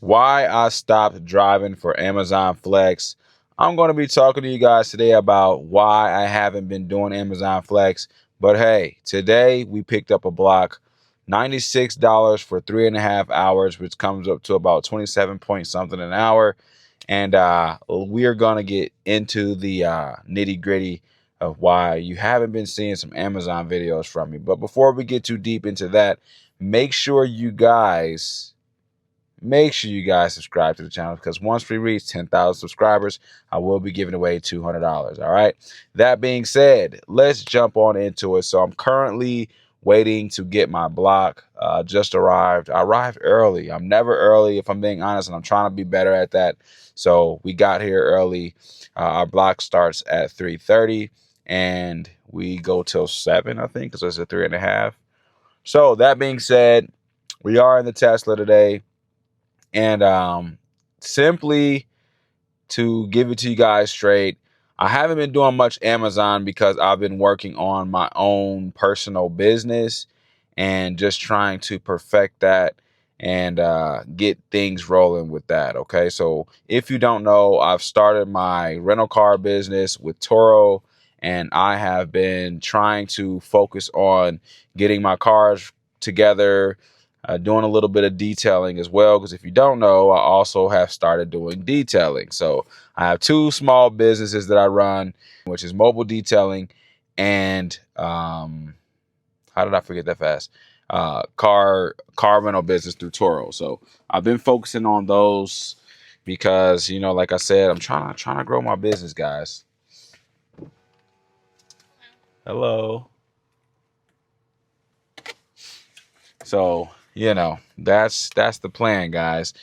why I stopped driving for Amazon Flex. I'm going to be talking to you guys today about why I haven't been doing Amazon Flex. But hey, today we picked up a block, $96 for 3.5 hours, which comes up to about 27 point something an hour. And we are going to get into the nitty gritty of why you haven't been seeing some Amazon videos from me. But before we get too deep into that, make sure you guys subscribe to the channel, because once we reach 10,000 subscribers, I will be giving away $200. All right. That being said, let's jump on into it. So I'm currently waiting to get my block. Just arrived. I arrived early. I'm never early, if I'm being honest, and I'm trying to be better at that. So we got here early. Our block starts at 3:30 and we go till 7, I think, because it's a 3.5. So that being said, we are in the Tesla today. And simply to give it to you guys straight, I haven't been doing much Amazon because I've been working on my own personal business and just trying to perfect that and get things rolling with that. Okay, so if you don't know, I've started my rental car business with Toro, and I have been trying to focus on getting my cars together, doing a little bit of detailing as well, because if you don't know, I also have started doing detailing. So I have two small businesses that I run, which is mobile detailing and how did I forget that fast? Car rental business through Toro. So I've been focusing on those because, like I said, I'm trying to grow my business, guys. Hello. So, that's the plan, guys.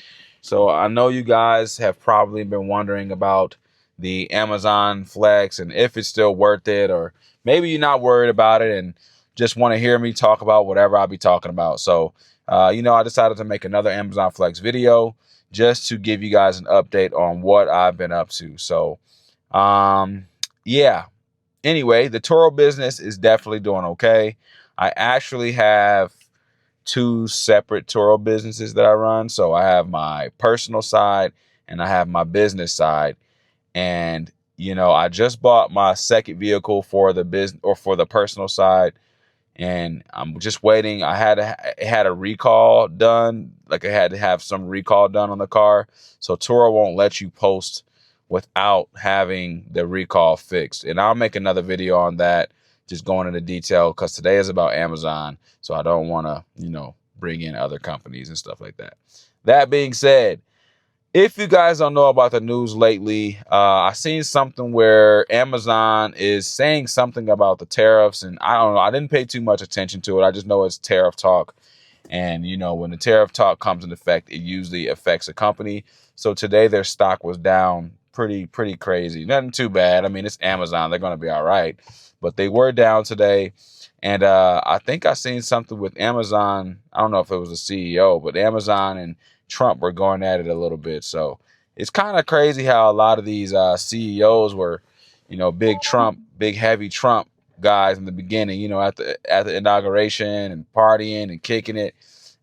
So I know you guys have probably been wondering about the Amazon Flex and if it's still worth it, or maybe you're not worried about it and just want to hear me talk about whatever I'll be talking about. So, I decided to make another Amazon Flex video just to give you guys an update on what I've been up to. So, yeah. Anyway, the Toro business is definitely doing okay. I actually have two separate Toro businesses that I run. So I have my personal side and I have my business side. And, I just bought my second vehicle for the business or for the personal side. And I'm just waiting. It had a recall done. Like, I had to have some recall done on the car. So Toro won't let you post without having the recall fixed. And I'll make another video on that, just going into detail, because today is about Amazon. So I don't want to, bring in other companies and stuff like that. That being said, if you guys don't know about the news lately, I seen something where Amazon is saying something about the tariffs, and I don't know. I didn't pay too much attention to it. I just know it's tariff talk. And, when the tariff talk comes into effect, it usually affects a company. So today their stock was down pretty crazy. Nothing too bad. I mean, it's Amazon. They're going to be all right. But they were down today. And I think I seen something with Amazon. I don't know if it was the CEO, but Amazon and Trump were going at it a little bit. So it's kind of crazy how a lot of these CEOs were, big heavy Trump guys in the beginning, at the inauguration and partying and kicking it.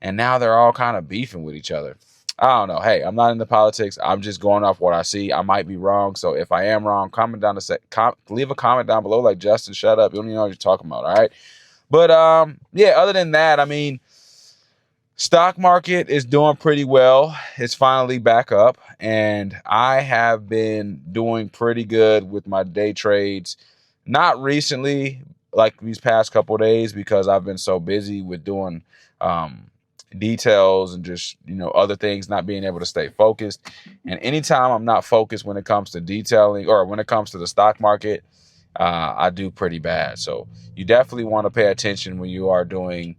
And now they're all kind of beefing with each other. I don't know. Hey, I'm not into politics. I'm just going off what I see. I might be wrong. So if I am wrong, leave a comment down below like, Justin, shut up. You don't even know what you're talking about. All right. But yeah, other than that, I mean, stock market is doing pretty well. It's finally back up, and I have been doing pretty good with my day trades. Not recently, like these past couple of days, because I've been so busy with doing details and just, other things, not being able to stay focused. And anytime I'm not focused when it comes to detailing or when it comes to the stock market, I do pretty bad. So you definitely want to pay attention when you are doing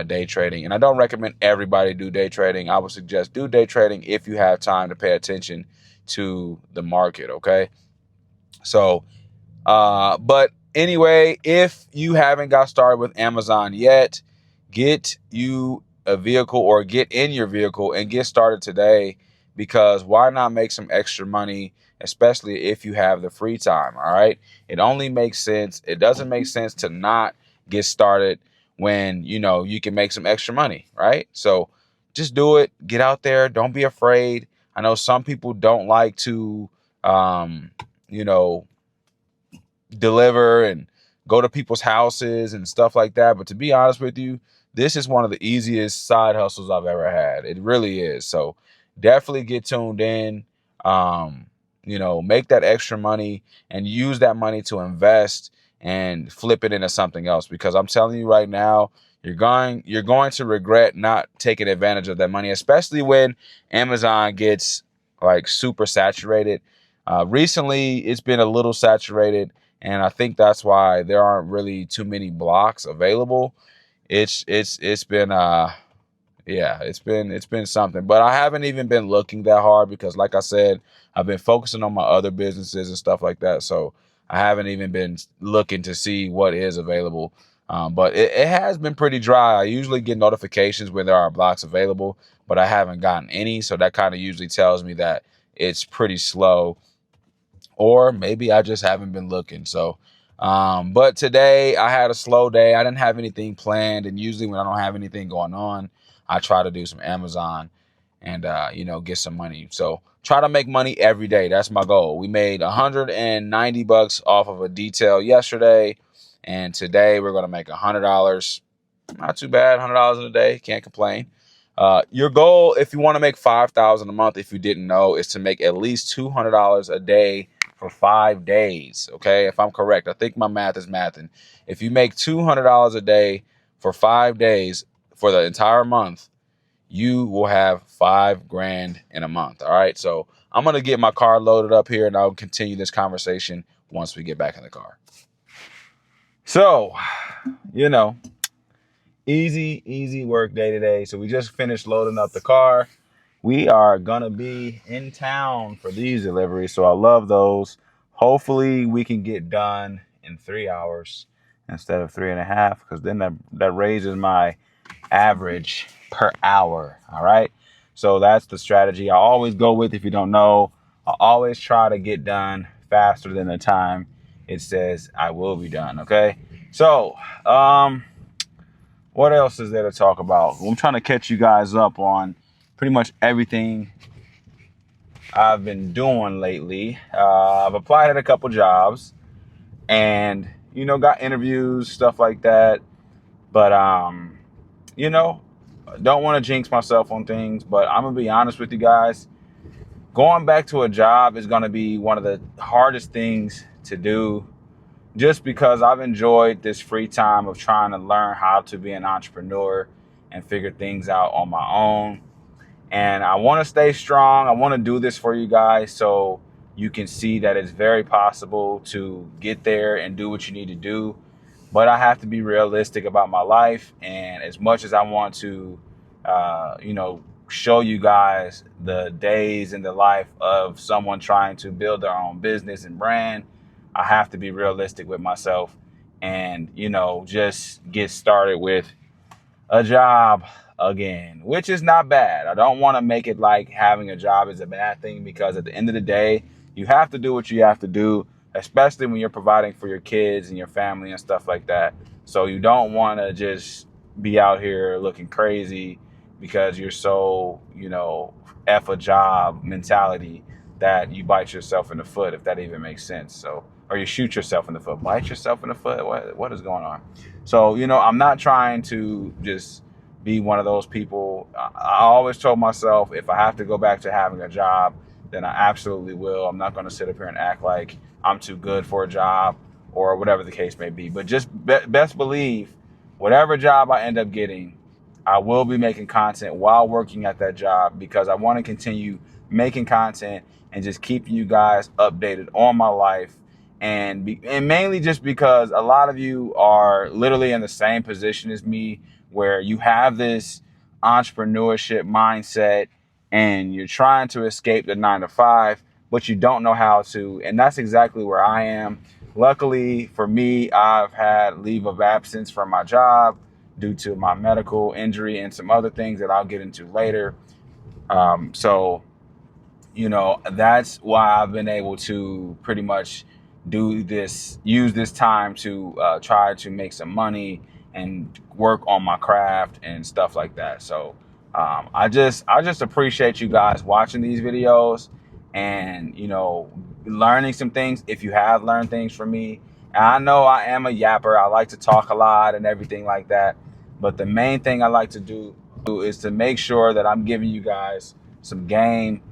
day trading. And I don't recommend everybody do day trading. I would suggest do day trading if you have time to pay attention to the market. Okay. So, but anyway, if you haven't got started with Amazon yet, get you a vehicle or get in your vehicle and get started today, because why not make some extra money, especially if you have the free time. All right. It only makes sense. It doesn't make sense to not get started when, you can make some extra money. Right. So just do it. Get out there. Don't be afraid. I know some people don't like to, you know, deliver and go to people's houses and stuff like that. But to be honest with you, this is one of the easiest side hustles I've ever had. It really is. So definitely get tuned in. Make that extra money and use that money to invest and flip it into something else. Because I'm telling you right now, you're going to regret not taking advantage of that money, especially when Amazon gets like super saturated. Recently, it's been a little saturated, and I think that's why there aren't really too many blocks available. It's been it's been something. But I haven't even been looking that hard because, like I said, I've been focusing on my other businesses and stuff like that. So I haven't even been looking to see what is available. But it has been pretty dry. I usually get notifications when there are blocks available, but I haven't gotten any. So that kind of usually tells me that it's pretty slow, or maybe I just haven't been looking. So, but today I had a slow day. I didn't have anything planned. And usually when I don't have anything going on, I try to do some Amazon and, get some money. So try to make money every day. That's my goal. We made $190 off of a detail yesterday. And today we're going to make $100. Not too bad. $100 in a day. Can't complain. Your goal, if you want to make $5,000 a month, if you didn't know, is to make at least $200 a day for 5 days. Okay, if I'm correct, I think my math is mathing. If you make $200 a day for 5 days for the entire month, you will have $5,000 in a month. All right, so I'm gonna get my car loaded up here, and I'll continue this conversation once we get back in the car. So, easy work day today. So we just finished loading up the car. We are gonna be in town for these deliveries, so I love those. Hopefully we can get done in 3 hours instead of 3.5, because then that raises my average per hour. All right, so that's the strategy I always go with. If you don't know, I always try to get done faster than the time it says I will be done. Okay, so what else is there to talk about? I'm trying to catch you guys up on pretty much everything I've been doing lately. I've applied at a couple jobs and, got interviews, stuff like that. But, don't want to jinx myself on things, but I'm going to be honest with you guys. Going back to a job is going to be one of the hardest things to do, just because I've enjoyed this free time of trying to learn how to be an entrepreneur and figure things out on my own. And I want to stay strong. I want to do this for you guys so you can see that it's very possible to get there and do what you need to do. But I have to be realistic about my life. And as much as I want to, show you guys the days in the life of someone trying to build their own business and brand, I have to be realistic with myself and, just get started with a job again, which is not bad. I don't want to make it like having a job is a bad thing, because at the end of the day, you have to do what you have to do, especially when you're providing for your kids and your family and stuff like that. So you don't want to just be out here looking crazy because you're so, F a job mentality that you bite yourself in the foot, if that even makes sense. So, or you shoot yourself in the foot, bite yourself in the foot. What is going on? So, I'm not trying to just be one of those people. I always told myself, if I have to go back to having a job, then I absolutely will. I'm not going to sit up here and act like I'm too good for a job or whatever the case may be. But just best believe, whatever job I end up getting, I will be making content while working at that job, because I want to continue making content and just keeping you guys updated on my life. And mainly just because a lot of you are literally in the same position as me, where you have this entrepreneurship mindset and you're trying to escape the 9-to-5, but you don't know how to. And that's exactly where I am. Luckily for me, I've had leave of absence from my job due to my medical injury and some other things that I'll get into later. So, that's why I've been able to pretty much use this time to try to make some money and work on my craft and stuff like that. So I just appreciate you guys watching these videos and, you know, learning some things. If you have learned things from me, and I know I am a yapper, I like to talk a lot and everything like that, but the main thing I like to do is to make sure that I'm giving you guys some game,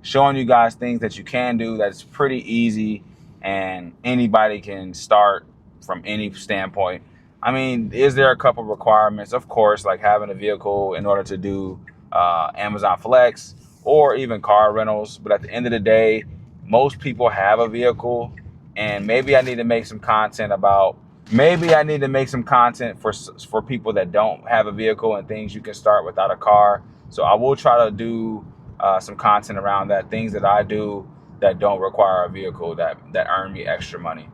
showing you guys things that you can do that's pretty easy and anybody can start from any standpoint. I mean, is there a couple requirements? Of course, like having a vehicle in order to do Amazon Flex or even car rentals. But at the end of the day, most people have a vehicle, and maybe I need to make some content about, maybe I need to make some content for people that don't have a vehicle and things you can start without a car. So I will try to do some content around that, things that I do that don't require a vehicle that earn me extra money.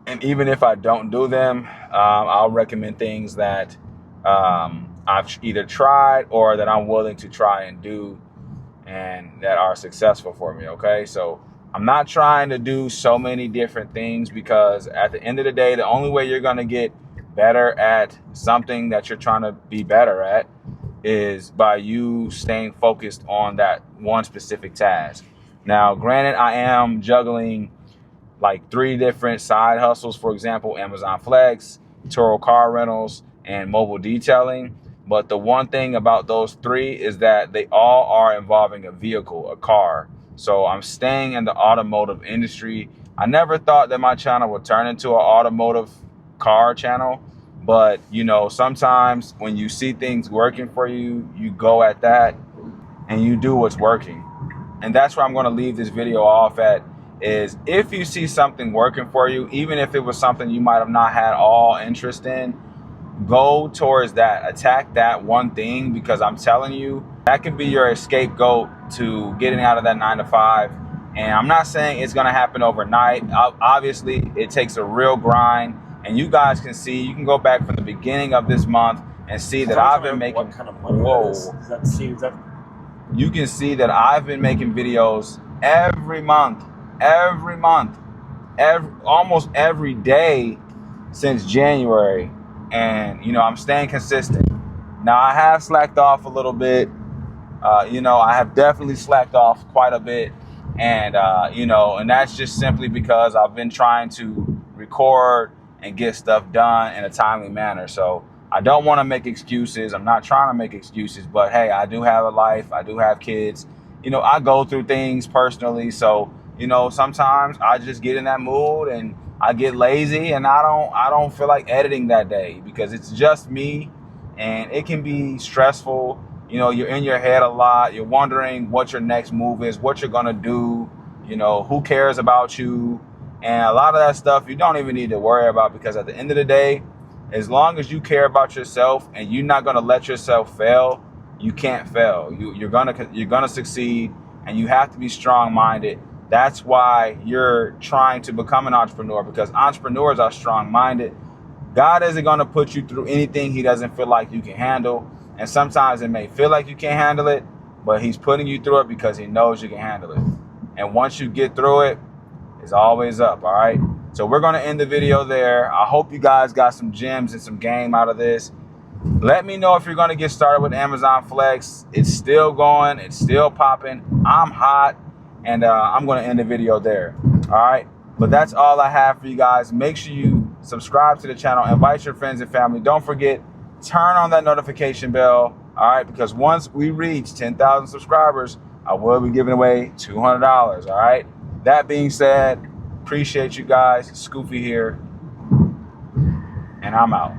And even if I don't do them, I'll recommend things that I've either tried or that I'm willing to try and do and that are successful for me, okay? So I'm not trying to do so many different things, because at the end of the day, the only way you're gonna get better at something that you're trying to be better at is by you staying focused on that one specific task. Now, granted, I am juggling like 3 different side hustles, for example, Amazon Flex, Turo car rentals, and mobile detailing. But the one thing about those 3 is that they all are involving a vehicle, a car. So I'm staying in the automotive industry. I never thought that my channel would turn into an automotive car channel, but you know, sometimes when you see things working for you, you go at that and you do what's working. And that's where I'm going to leave this video off at, is if you see something working for you, even if it was something you might have not had all interest in, go towards that, attack that one thing, because I'm telling you, that can be your scapegoat to getting out of that 9 to 5. And I'm not saying it's going to happen overnight. Obviously, it takes a real grind, and you guys can see, you can go back from the beginning of this month and see that I've been making, what kind of money that is. Does that you can see that I've been making videos every month, almost every day since January. And, you know, I'm staying consistent. Now, I have slacked off a little bit. You know, I have definitely slacked off quite a bit. And, you know, and that's just simply because I've been trying to record and get stuff done in a timely manner. So I don't want to make excuses. I'm not trying to make excuses, but hey, I do have a life. I do have kids. You know, I go through things personally. So, you know, sometimes I just get in that mood and I get lazy and I don't feel like editing that day, because it's just me and it can be stressful. You know, you're in your head a lot. You're wondering what your next move is, what you're going to do, you know, who cares about you. And a lot of that stuff you don't even need to worry about, because at the end of the day, as long as you care about yourself and you're not going to let yourself fail, you can't fail. You're gonna succeed, and you have to be strong-minded. That's why you're trying to become an entrepreneur, because entrepreneurs are strong-minded. God isn't going to put you through anything he doesn't feel like you can handle. And sometimes it may feel like you can't handle it, but he's putting you through it because he knows you can handle it. And once you get through it, it's always up, all right? So we're going to end the video there. I hope you guys got some gems and some game out of this. Let me know if you're going to get started with Amazon Flex. It's still going. It's still popping. I'm hot. And I'm going to end the video there. All right. But that's all I have for you guys. Make sure you subscribe to the channel. Invite your friends and family. Don't forget, turn on that notification bell. All right. Because once we reach 10,000 subscribers, I will be giving away $200. All right. That being said, appreciate you guys. Scoofy here. And I'm out.